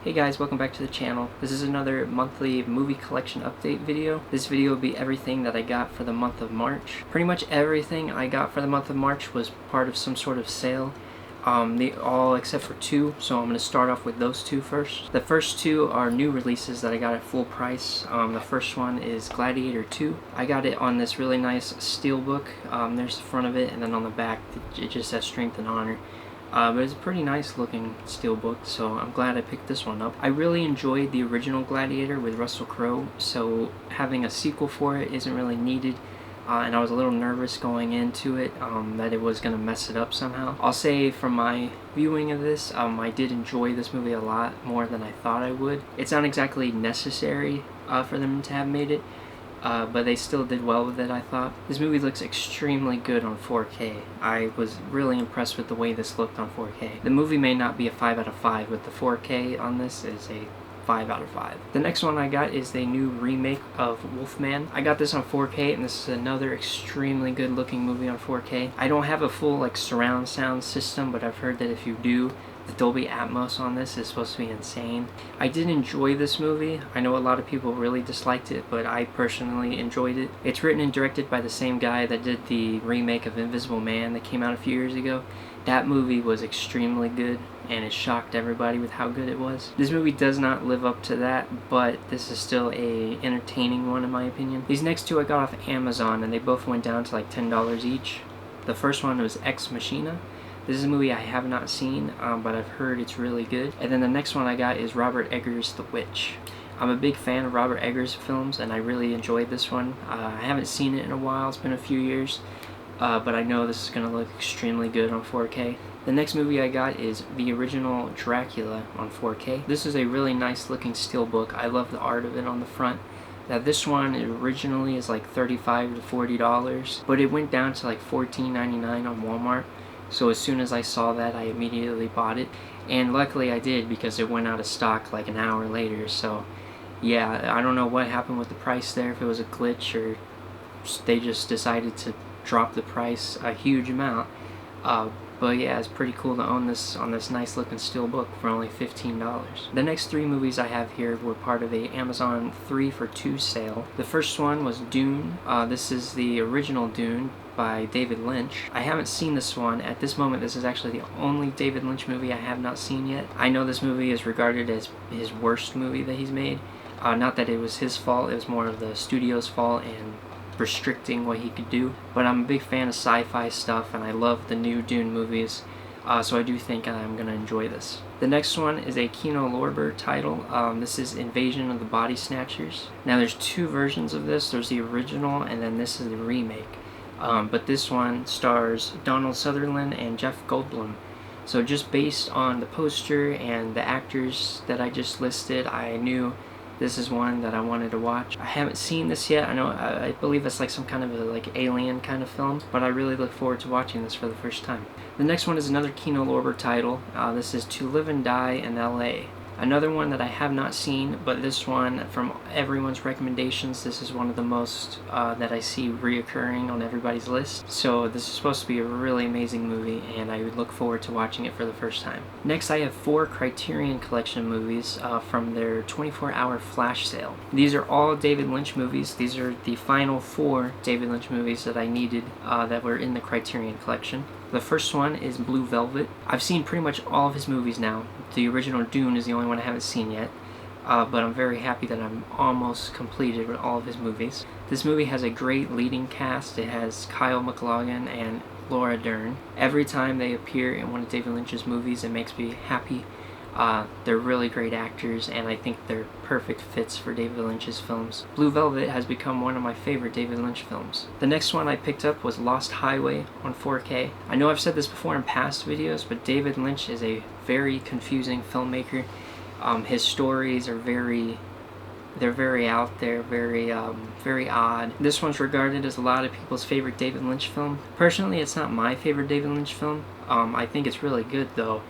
Hey guys, welcome back to the channel. This is another monthly movie collection update video. This video will be everything that I got for the month of March. Pretty much everything I got for the month of March was part of some sort of sale. All except for two, so I'm going to start off with those two first. The first two are new releases that I got at full price. The first one is Gladiator 2. I got it on this really nice steelbook. There's the front of it, and then on the back it just says Strength and Honor. But it's a pretty nice looking steelbook, so I'm glad I picked this one up. I really enjoyed the original Gladiator with Russell Crowe, so having a sequel for it isn't really needed. And I was a little nervous going into it that it was going to mess it up somehow. I'll say from my viewing of this, I did enjoy this movie a lot more than I thought I would. It's not exactly necessary for them to have made it, but they still did well with it, I thought. This movie looks extremely good on 4K. I was really impressed with the way this looked on 4K. The movie may not be a 5 out of 5, but the 4K on this is a 5 out of 5. The next one I got is the new remake of Wolfman. I got this on 4K, and this is another extremely good looking movie on 4K. I don't have a full surround sound system, but I've heard that if you do, the Dolby Atmos on this is supposed to be insane. I did enjoy this movie. I know a lot of people really disliked it, but I personally enjoyed it. It's written and directed by the same guy that did the remake of Invisible Man that came out a few years ago. That movie was extremely good, and it shocked everybody with how good it was. This movie does not live up to that, but this is still a entertaining one in my opinion. These next two I got off Amazon, and they both went down to like $10 each. The first one was Ex Machina. This is a movie I have not seen, but I've heard it's really good. And then the next one I got is Robert Eggers' The Witch. I'm a big fan of Robert Eggers films, and I really enjoyed this one. I haven't seen it in a while, it's been a few years, but I know this is going to look extremely good on 4K. The next movie I got is the original Dracula on 4K. This is a really nice looking steelbook. I love the art of it on the front. Now this one originally is like $35 to $40, but it went down to like $14.99 on Walmart. So as soon as I saw that, I immediately bought it, and luckily I did because it went out of stock like an hour later. So yeah, I don't know what happened with the price there, if it was a glitch or they just decided to drop the price a huge amount. But yeah, it's pretty cool to own this on this nice looking steelbook for only $15. The next three movies I have here were part of a Amazon 3 for 2 sale. The first one was Dune. This is the original Dune by David Lynch. I haven't seen this one. At this moment, this is actually the only David Lynch movie I have not seen yet. I know this movie is regarded as his worst movie that he's made. Not that it was his fault, it was more of the studio's fault and restricting what he could do. But I'm a big fan of sci-fi stuff, and I love the new Dune movies, so I do think I'm going to enjoy this. The next one is a Kino Lorber title. This is Invasion of the Body Snatchers. Now there's two versions of this. There's the original, and then this is the remake. But this one stars Donald Sutherland and Jeff Goldblum. So just based on the poster and the actors that I just listed, I knew this is one that I wanted to watch. I haven't seen this yet. I believe it's like some kind of a alien kind of film, but I really look forward to watching this for the first time. The next one is another Kino Lorber title. This is To Live and Die in L.A. Another one that I have not seen, but this one, from everyone's recommendations, this is one of the most that I see reoccurring on everybody's list. So this is supposed to be a really amazing movie, and I would look forward to watching it for the first time. Next, I have 4 Criterion Collection movies from their 24-hour flash sale. These are all David Lynch movies. These are the final 4 David Lynch movies that I needed that were in the Criterion Collection. The first one is Blue Velvet. I've seen pretty much all of his movies now. The original Dune is the only one I haven't seen yet, but I'm very happy that I'm almost completed with all of his movies. This movie has a great leading cast. It has Kyle MacLachlan and Laura Dern. Every time they appear in one of David Lynch's movies, it makes me happy. They're really great actors, and I think they're perfect fits for David Lynch's films. Blue Velvet has become one of my favorite David Lynch films. The next one I picked up was Lost Highway on 4K. I know I've said this before in past videos, but David Lynch is a very confusing filmmaker. His stories are very out there, very odd. This one's regarded as a lot of people's favorite David Lynch film. Personally, it's not my favorite David Lynch film. I think it's really good though,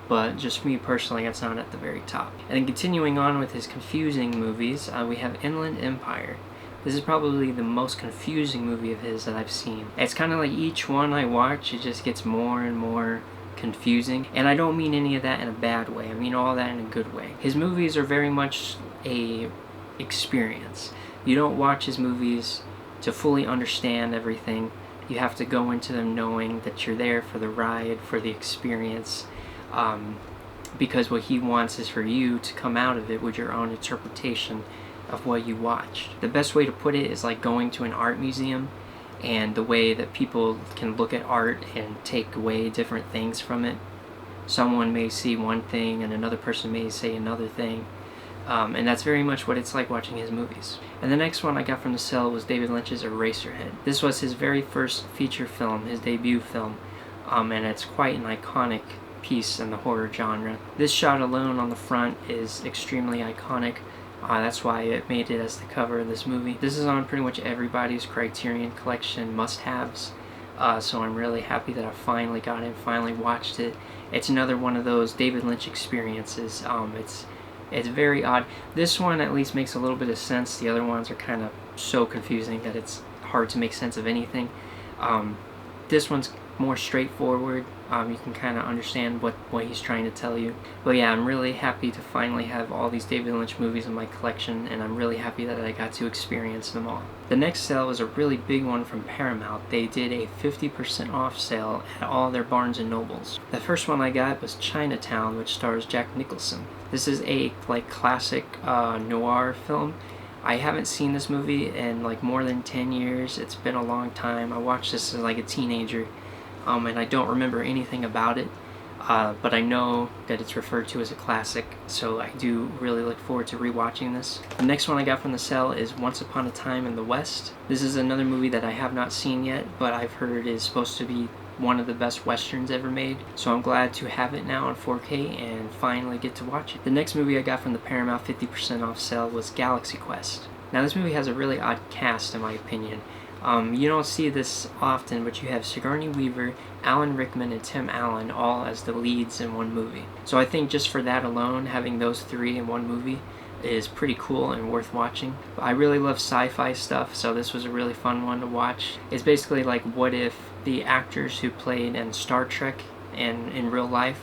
but just me personally, it's not at the very top. And then continuing on with his confusing movies, we have Inland Empire. This is probably the most confusing movie of his that I've seen. It's kind of like each one I watch, it just gets more and more confusing, and I don't mean any of that in a bad way. I mean all that in a good way. His movies are very much a experience. You don't watch his movies to fully understand everything. You have to go into them knowing that you're there for the ride, for the experience, because what he wants is for you to come out of it with your own interpretation of what you watched. The best way to put it is like going to an art museum, and the way that people can look at art and take away different things from it. Someone may see one thing and another person may say another thing, and that's very much what it's like watching his movies. And the next one I got from the sale was David Lynch's Eraserhead. This was his very first feature film, his debut film, and it's quite an iconic piece in the horror genre. This shot alone on the front is extremely iconic. That's why it made it as the cover of this movie. This is on pretty much everybody's Criterion Collection must-haves, so I'm really happy that I finally got it, finally watched it. It's another one of those David Lynch experiences. It's very odd. This one at least makes a little bit of sense. The other ones are kind of so confusing that it's hard to make sense of anything. This one's more straightforward. You can kind of understand what he's trying to tell you. But yeah, I'm really happy to finally have all these David Lynch movies in my collection, and I'm really happy that I got to experience them all. The next sale was a really big one from Paramount. They did a 50% off sale at all their Barnes & Nobles. The first one I got was Chinatown, which stars Jack Nicholson. This is a classic noir film. I haven't seen this movie in more than 10 years. It's been a long time. I watched this as a teenager. And I don't remember anything about it, but I know that it's referred to as a classic, so I do really look forward to rewatching this. The next one I got from the sale is Once Upon a Time in the West. This is another movie that I have not seen yet, but I've heard is supposed to be one of the best westerns ever made, so I'm glad to have it now on 4K and finally get to watch it. The next movie I got from the Paramount 50% off sale was Galaxy Quest. Now this movie has a really odd cast in my opinion. You don't see this often, but you have Sigourney Weaver, Alan Rickman, and Tim Allen all as the leads in one movie. So I think just for that alone, having those three in one movie is pretty cool and worth watching. I really love sci-fi stuff, so this was a really fun one to watch. It's basically like what if the actors who played in Star Trek and in real life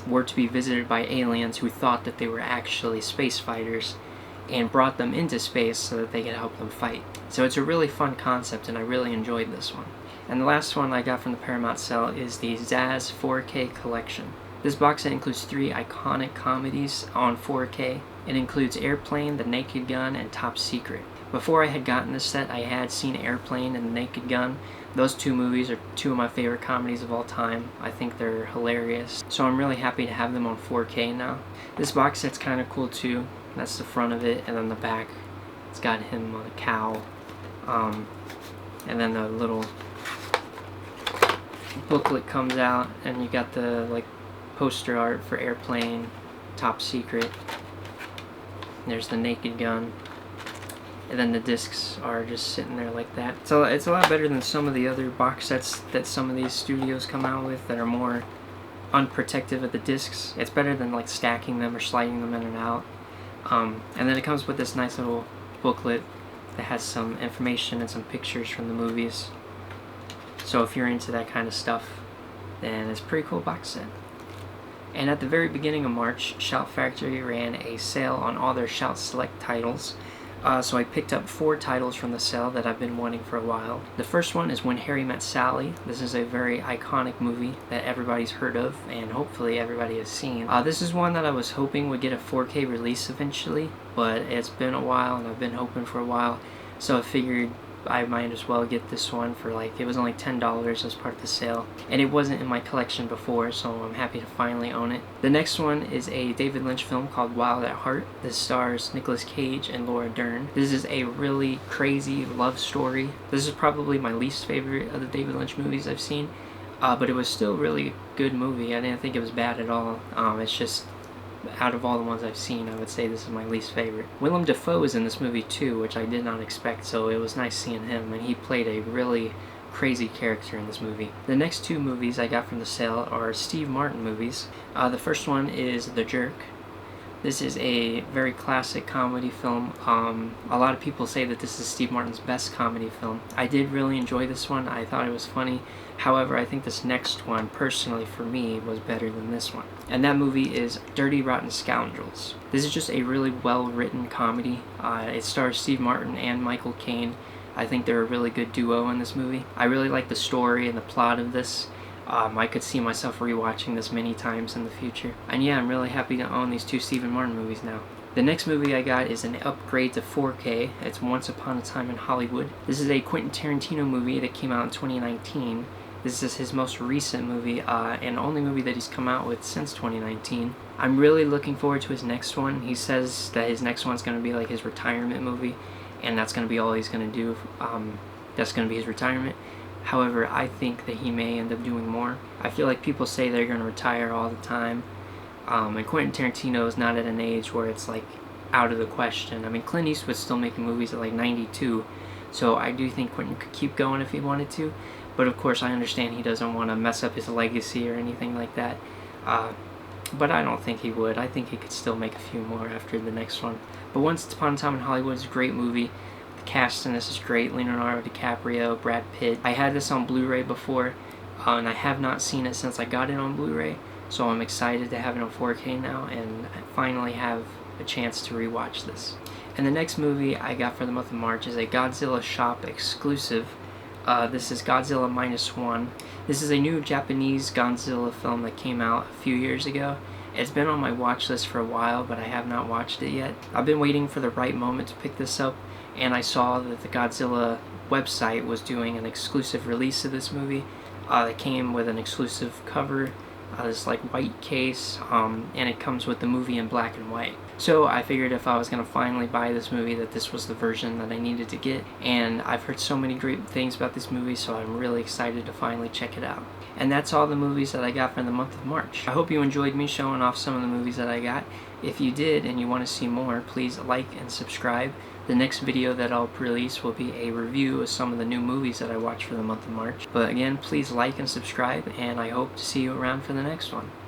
were to be visited by aliens who thought that they were actually space fighters and brought them into space so that they could help them fight. So it's a really fun concept, and I really enjoyed this one. And the last one I got from the Paramount sale is the Zaz 4K collection. This box set includes 3 iconic comedies on 4K. It includes Airplane, The Naked Gun, and Top Secret. Before I had gotten this set, I had seen Airplane and The Naked Gun. Those 2 movies are 2 of my favorite comedies of all time. I think they're hilarious. So I'm really happy to have them on 4K now. This box set's kind of cool too. That's the front of it, and then the back, it's got him on a cow, and then the little booklet comes out, and you got the poster art for Airplane, Top Secret. There's The Naked Gun, and then the discs are just sitting there like that. So it's a lot better than some of the other box sets that some of these studios come out with that are more unprotective of the discs. It's better than stacking them or sliding them in and out. And then it comes with this nice little booklet that has some information and some pictures from the movies. So if you're into that kind of stuff, then it's a pretty cool box set. And at the very beginning of March, Shout Factory ran a sale on all their Shout Select titles. So I picked up 4 titles from the sale that I've been wanting for a while. The first one is When Harry Met Sally. This is a very iconic movie that everybody's heard of and hopefully everybody has seen. This is one that I was hoping would get a 4K release eventually, but it's been a while and I've been hoping for a while, so I figured I might as well get this one for it was only $10 as part of the sale, and it wasn't in my collection before, so I'm happy to finally own it. The next one is a David Lynch film called Wild at Heart. This stars Nicolas Cage and Laura Dern. This is a really crazy love story. This is probably my least favorite of the David Lynch movies I've seen, but it was still a really good movie. I didn't think it was bad at all. It's just, out of all the ones I've seen, I would say this is my least favorite. Willem Dafoe is in this movie too, which I did not expect, so it was nice seeing him, and he played a really crazy character in this movie. The next 2 movies I got from the sale are Steve Martin movies. The first one is The Jerk. This is a very classic comedy film. A lot of people say that this is Steve Martin's best comedy film. I did really enjoy this one. I thought it was funny. However, I think this next one, personally for me, was better than this one. And that movie is Dirty Rotten Scoundrels. This is just a really well-written comedy. It stars Steve Martin and Michael Caine. I think they're a really good duo in this movie. I really like the story and the plot of this. I could see myself rewatching this many times in the future. And yeah, I'm really happy to own these two Stephen Martin movies now. The next movie I got is an upgrade to 4K. It's Once Upon a Time in Hollywood. This is a Quentin Tarantino movie that came out in 2019. This is his most recent movie, and only movie that he's come out with since 2019. I'm really looking forward to his next one. He says that his next one's going to be like his retirement movie, and that's going to be all he's going to do. That's going to be his retirement. However, I think that he may end up doing more. I feel like people say they're going to retire all the time. And Quentin Tarantino is not at an age where it's like out of the question. I mean, Clint Eastwood's still making movies at like 92. So I do think Quentin could keep going if he wanted to. But of course, I understand he doesn't want to mess up his legacy or anything like that. But I don't think he would. I think he could still make a few more after the next one. But Once Upon a Time in Hollywood is a great movie. Cast in this is great. Leonardo DiCaprio, Brad Pitt. I had this on Blu-ray before, and I have not seen it since I got it on Blu-ray, so I'm excited to have it on 4K now and finally have a chance to rewatch this. And the next movie I got for the month of March is a Godzilla Shop exclusive. This is Godzilla Minus One. This is a new Japanese Godzilla film that came out a few years ago. It's been on my watch list for a while, but I have not watched it yet. I've been waiting for the right moment to pick this up, and I saw that the Godzilla website was doing an exclusive release of this movie that came with an exclusive cover, this like white case, and it comes with the movie in black and white. So I figured if I was going to finally buy this movie that this was the version that I needed to get, and I've heard so many great things about this movie, so I'm really excited to finally check it out. And that's all the movies that I got for the month of March. I hope you enjoyed me showing off some of the movies that I got. If you did and you want to see more, please like and subscribe. The next video that I'll release will be a review of some of the new movies that I watched for the month of March. But again, please like and subscribe, and I hope to see you around for the next one.